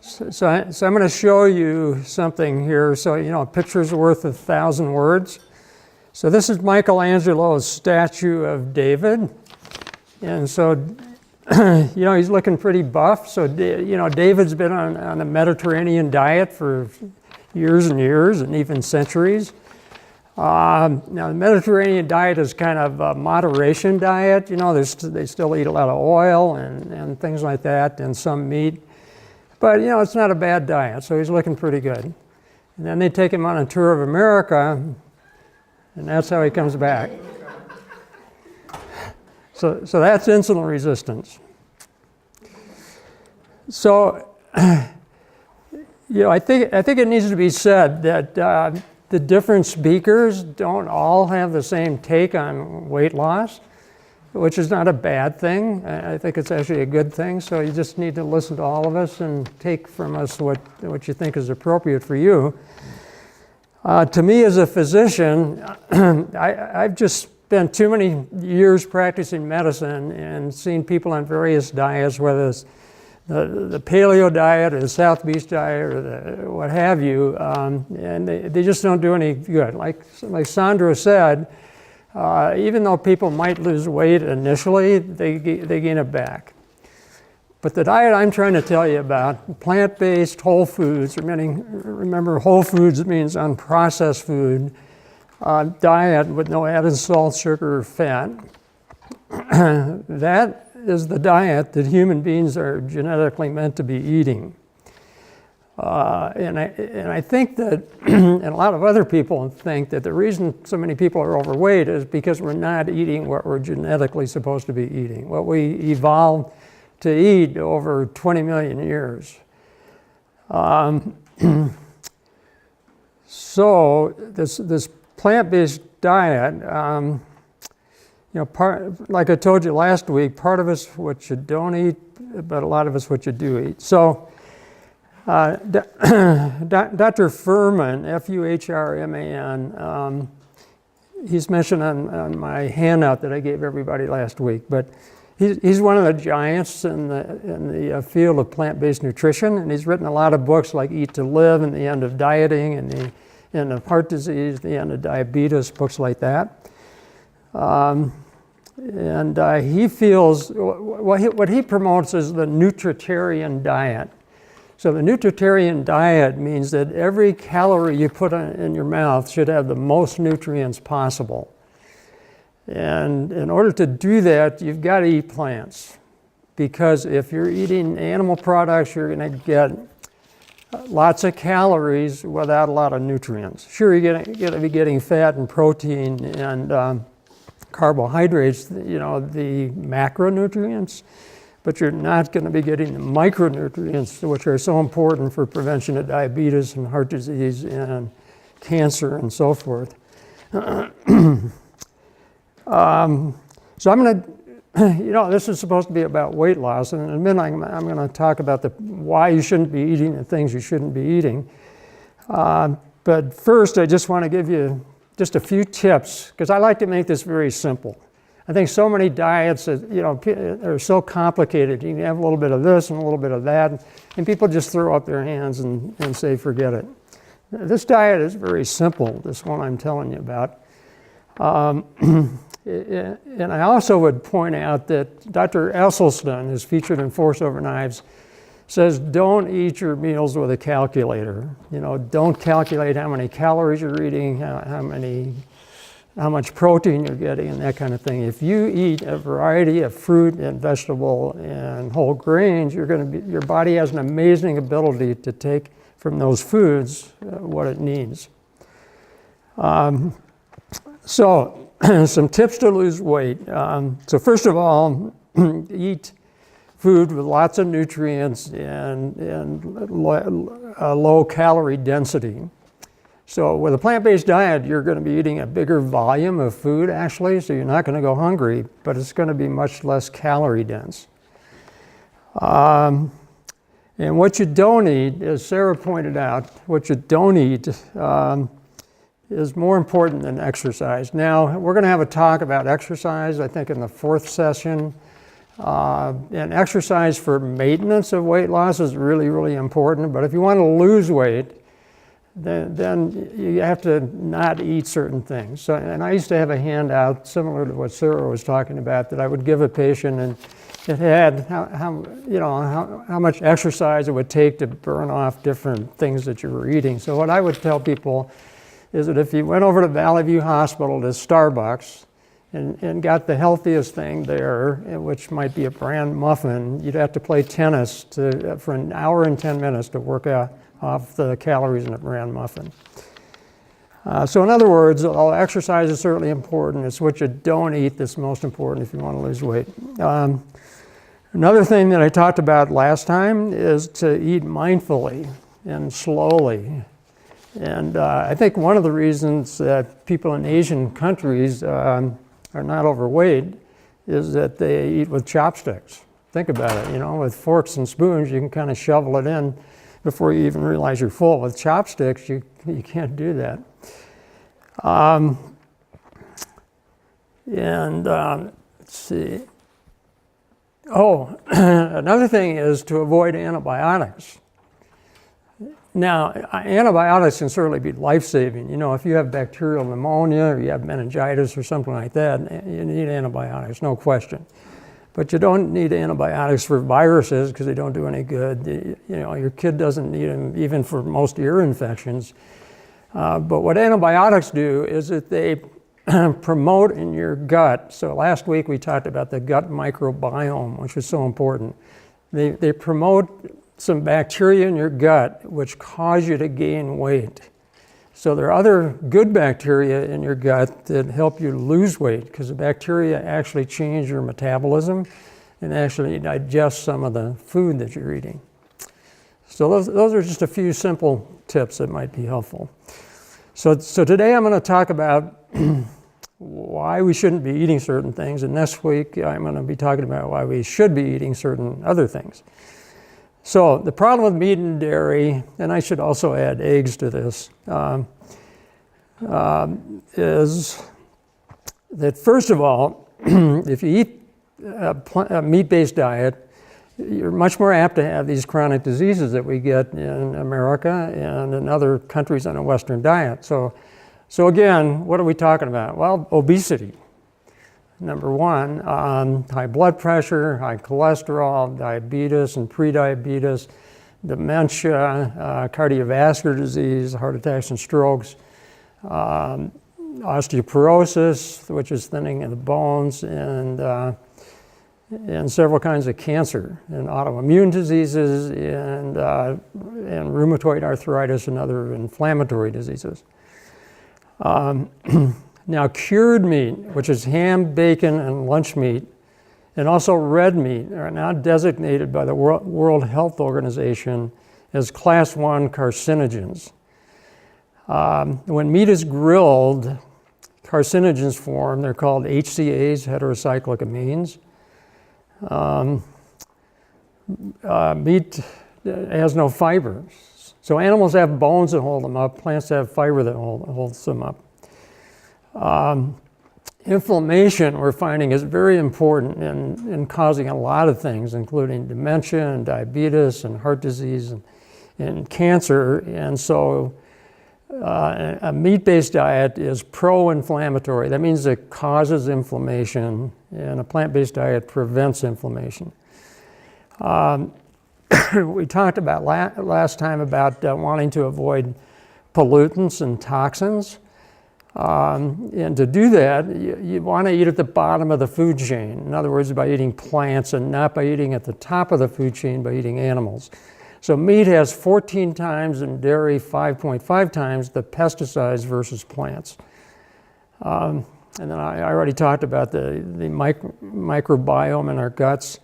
So I'm going to show you something here. So, a picture's worth 1,000 words. So this is Michelangelo's statue of David. And so, he's looking pretty buff. So, David's been on a Mediterranean diet for years and years and even centuries. Now, the Mediterranean diet is kind of a moderation diet. They still eat a lot of oil and things like that and some meat. But, it's not a bad diet, so he's looking pretty good. And then they take him on a tour of America, and that's how he comes back. So that's insulin resistance. So, I think it needs to be said that the different speakers don't all have the same take on weight loss, which is not a bad thing. I think it's actually a good thing. So you just need to listen to all of us and take from us what you think is appropriate for you. To me as a physician, I've just spent too many years practicing medicine and seen people on various diets, whether it's the paleo diet or the South Beach diet or what have you, and they just don't do any good. Like Sandra said, even though people might lose weight initially, they gain it back. But the diet I'm trying to tell you about, plant-based whole foods, remember whole foods means unprocessed food, diet with no added salt, sugar, or fat, that is the diet that human beings are genetically meant to be eating. And I think that, and a lot of other people think that the reason so many people are overweight is because we're not eating what we're genetically supposed to be eating, what we evolved to eat over 20 million years. So this plant-based diet, like I told you last week, part of it's what you don't eat, but a lot of it's what you do eat. So Dr. Fuhrman, Fuhrman, he's mentioned on my handout that I gave everybody last week, but he's one of the giants in the field of plant-based nutrition, and he's written a lot of books like Eat to Live and The End of Dieting and The End of Heart Disease, The End of Diabetes, books like that. And he feels, what he promotes is the nutritarian diet. So the nutritarian diet means that every calorie you put in your mouth should have the most nutrients possible. And in order to do that, you've got to eat plants. Because if you're eating animal products, you're going to get lots of calories without a lot of nutrients. Sure, you're going to be getting fat and protein and carbohydrates, the macronutrients, but you're not going to be getting the micronutrients, which are so important for prevention of diabetes and heart disease and cancer and so forth. So I'm going to, this is supposed to be about weight loss, and in a minute I'm going to talk about why you shouldn't be eating the things you shouldn't be eating. But first, I just want to give you just a few tips, because I like to make this very simple. I think so many diets are so complicated. You can have a little bit of this and a little bit of that, and people just throw up their hands and say, forget it. This diet is very simple, this one I'm telling you about. And I also would point out that Dr. Esselstyn, who's featured in Force Over Knives, says don't eat your meals with a calculator. Don't calculate how many calories you're eating, how much protein you're getting, and that kind of thing. If you eat a variety of fruit and vegetable and whole grains, your body has an amazing ability to take from those foods what it needs. So some tips to lose weight. So first of all, eat food with lots of nutrients and low calorie density. So with a plant-based diet, you're going to be eating a bigger volume of food actually, so you're not going to go hungry, but it's going to be much less calorie dense. And what you don't eat, as Sarah pointed out, what you don't eat is more important than exercise. Now, we're going to have a talk about exercise, I think in the 4th session. And exercise for maintenance of weight loss is really, really important. But if you want to lose weight, then you have to not eat certain things. So, and I used to have a handout similar to what Sarah was talking about that I would give a patient, and it had how much exercise it would take to burn off different things that you were eating. So what I would tell people is that if you went over to Valley View Hospital to Starbucks and got the healthiest thing there, which might be a bran muffin, you'd have to play tennis for an hour and 10 minutes to work out off the calories in a bran muffin. So in other words, although exercise is certainly important, it's what you don't eat that's most important if you want to lose weight. Another thing that I talked about last time is to eat mindfully and slowly. And I think one of the reasons that people in Asian countries are not overweight is that they eat with chopsticks. Think about it, with forks and spoons, you can kind of shovel it in before you even realize you're full. With chopsticks, you can't do that. Let's see. Oh, another thing is to avoid antibiotics. Now, antibiotics can certainly be life-saving. If you have bacterial pneumonia or you have meningitis or something like that, you need antibiotics, no question. But you don't need antibiotics for viruses because they don't do any good. Your kid doesn't need them even for most ear infections. But what antibiotics do is that they promote in your gut. So last week we talked about the gut microbiome, which is so important. They promote some bacteria in your gut which cause you to gain weight. So there are other good bacteria in your gut that help you lose weight because the bacteria actually change your metabolism and actually digest some of the food that you're eating. So those are just a few simple tips that might be helpful. So today I'm going to talk about why we shouldn't be eating certain things, and next week I'm going to be talking about why we should be eating certain other things. So the problem with meat and dairy, and I should also add eggs to this, is that first of all, if you eat a meat-based diet, you're much more apt to have these chronic diseases that we get in America and in other countries on a Western diet. So again, what are we talking about? Well, obesity. Number one, high blood pressure, high cholesterol, diabetes and prediabetes, dementia, cardiovascular disease, heart attacks and strokes, osteoporosis, which is thinning of the bones, and several kinds of cancer, and autoimmune diseases, and rheumatoid arthritis and other inflammatory diseases. Now, cured meat, which is ham, bacon, and lunch meat, and also red meat, are now designated by the World Health Organization as Class 1 carcinogens. When meat is grilled, carcinogens form. They're called HCAs, heterocyclic amines. Meat has no fiber. So animals have bones that hold them up. Plants have fiber that holds them up. Inflammation, we're finding, is very important in causing a lot of things, including dementia and diabetes and heart disease and cancer. And so a meat-based diet is pro-inflammatory. That means it causes inflammation, and a plant-based diet prevents inflammation. We talked about last time about wanting to avoid pollutants and toxins. And to do that, you want to eat at the bottom of the food chain. In other words, by eating plants and not by eating at the top of the food chain by eating animals. So meat has 14 times and dairy 5.5 times the pesticides versus plants. And then I already talked about the microbiome in our guts.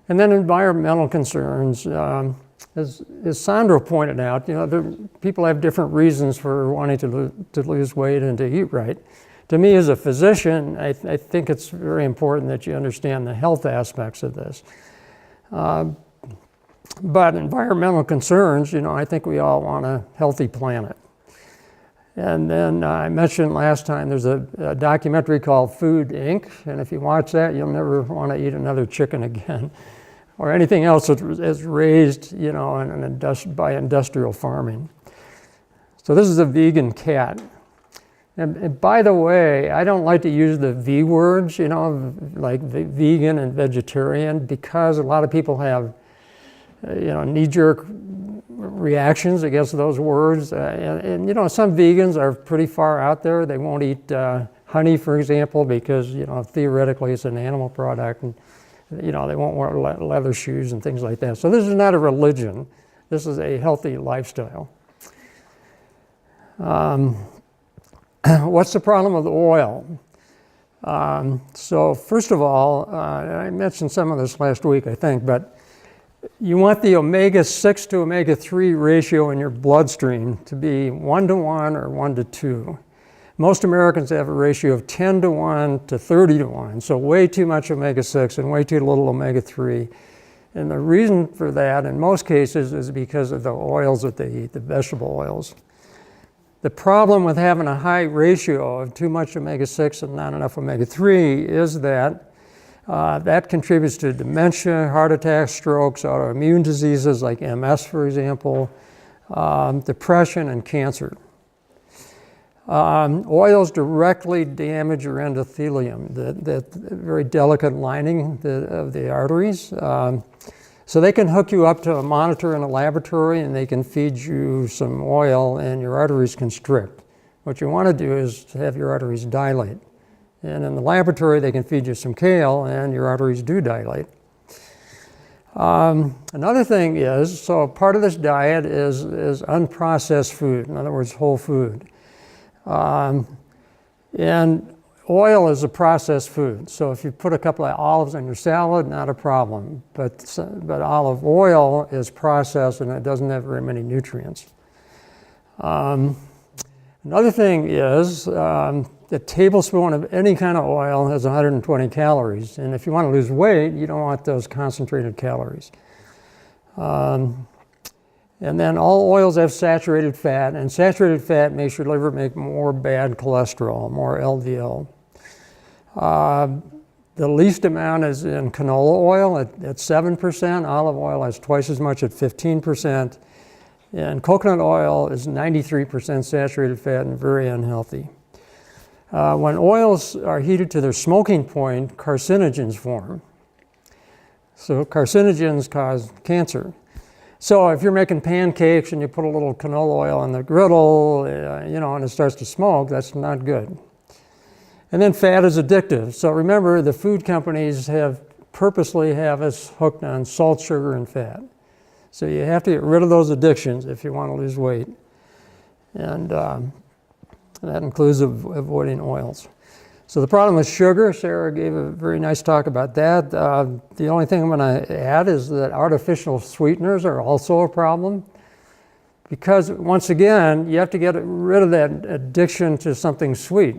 And then environmental concerns. As Sandro pointed out, people have different reasons for wanting to lose weight and to eat right. To me, as a physician, I think it's very important that you understand the health aspects of this. But environmental concerns, I think we all want a healthy planet. And then I mentioned last time there's a documentary called Food Inc. And if you watch that, you'll never want to eat another chicken again or anything else that's raised, you know, by industrial farming. So this is a vegan cat. And by the way, I don't like to use the V words, you know, like vegan and vegetarian, because a lot of people have, you know, knee-jerk reactions against those words. And, you know, some vegans are pretty far out there. They won't eat honey, for example, because, you know, theoretically it's an animal product. And, you know, they won't wear leather shoes and things like that. So this is not a religion. This is a healthy lifestyle. What's the problem with oil? So first of all, I mentioned some of this last week, I think, but you want the omega-6 to omega-3 ratio in your bloodstream to be 1-to-1 or 1-to-2. Most Americans have a ratio of 10-to-1 to 30-to-1, so way too much omega-6 and way too little omega-3. And the reason for that, in most cases, is because of the oils that they eat, the vegetable oils. The problem with having a high ratio of too much omega-6 and not enough omega-3 is that that contributes to dementia, heart attacks, strokes, autoimmune diseases like MS, for example, depression, and cancer. Oils directly damage your endothelium, that very delicate lining of the arteries. So they can hook you up to a monitor in a laboratory and they can feed you some oil and your arteries constrict. What you want to do is to have your arteries dilate. And in the laboratory, they can feed you some kale and your arteries do dilate. Another thing is, so part of this diet is unprocessed food, in other words, whole food. And oil is a processed food. So if you put a couple of olives on your salad, not a problem. But olive oil is processed and it doesn't have very many nutrients. Another thing is a tablespoon of any kind of oil has 120 calories. And if you want to lose weight, you don't want those concentrated calories. And then all oils have saturated fat, and saturated fat makes your liver make more bad cholesterol, more LDL. The least amount is in canola oil at 7%. Olive oil has twice as much at 15%. And coconut oil is 93% saturated fat and very unhealthy. When oils are heated to their smoking point, carcinogens form. So carcinogens cause cancer. So if you're making pancakes and you put a little canola oil on the griddle, you know, and it starts to smoke, that's not good. And then fat is addictive. So remember, the food companies purposely have us hooked on salt, sugar, and fat. So you have to get rid of those addictions if you want to lose weight. And that includes avoiding oils. So the problem with sugar, Sarah gave a very nice talk about that. The only thing I'm going to add is that artificial sweeteners are also a problem. Because once again, you have to get rid of that addiction to something sweet.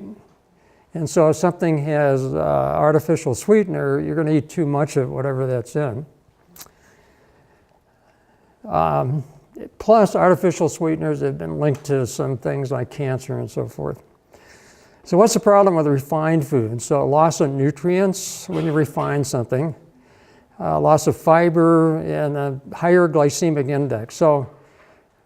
And so if something has artificial sweetener, you're going to eat too much of whatever that's in. Plus, artificial sweeteners have been linked to some things like cancer and so forth. So what's the problem with refined food? So loss of nutrients when you refine something, loss of fiber, and a higher glycemic index. So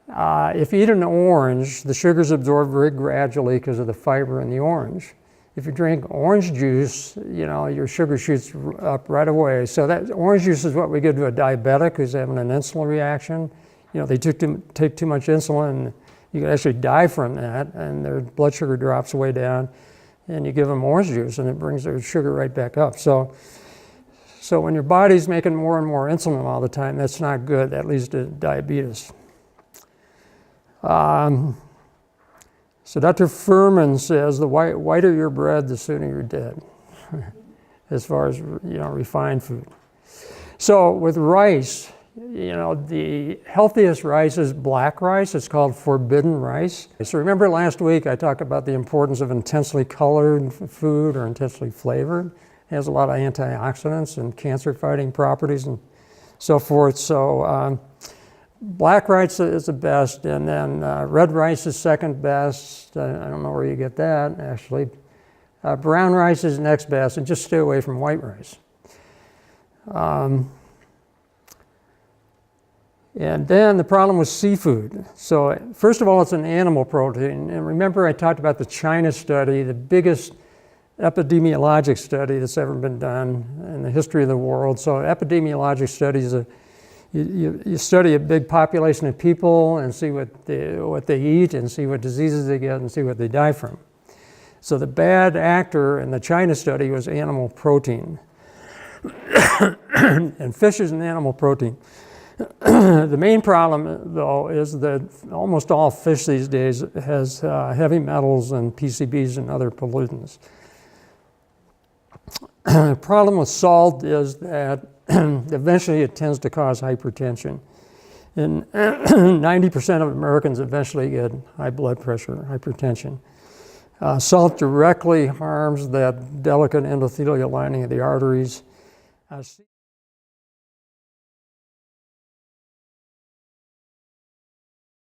if you eat an orange, the sugar's absorbed very gradually because of the fiber in the orange. If you drink orange juice, you know, your sugar shoots up right away. So that orange juice is what we give to a diabetic who's having an insulin reaction. You know, they take too much insulin, you can actually die from that, and their blood sugar drops way down, and you give them orange juice, and it brings their sugar right back up. So when your body's making more and more insulin all the time, that's not good. That leads to diabetes. So Dr. Furman says the whiter your bread, the sooner you're dead, as far as, you know, refined food. So with rice, you know, the healthiest rice is black rice. It's called forbidden rice. So remember last week I talked about the importance of intensely colored food or intensely flavored. It has a lot of antioxidants and cancer-fighting properties and so forth. So black rice is the best, and then red rice is second best. I don't know where you get that, actually. Brown rice is next best, and just stay away from white rice. And then the problem with seafood. So first of all, it's an animal protein. And remember I talked about the China study, the biggest epidemiologic study that's ever been done in the history of the world. So epidemiologic studies, you study a big population of people and see what they eat and see what diseases they get and see what they die from. So the bad actor in the China study was animal protein. And fish is an animal protein. The main problem, though, is that almost all fish these days has heavy metals and PCBs and other pollutants. The problem with salt is that eventually it tends to cause hypertension. And 90% of Americans eventually get high blood pressure, hypertension. Salt directly harms that delicate endothelial lining of the arteries.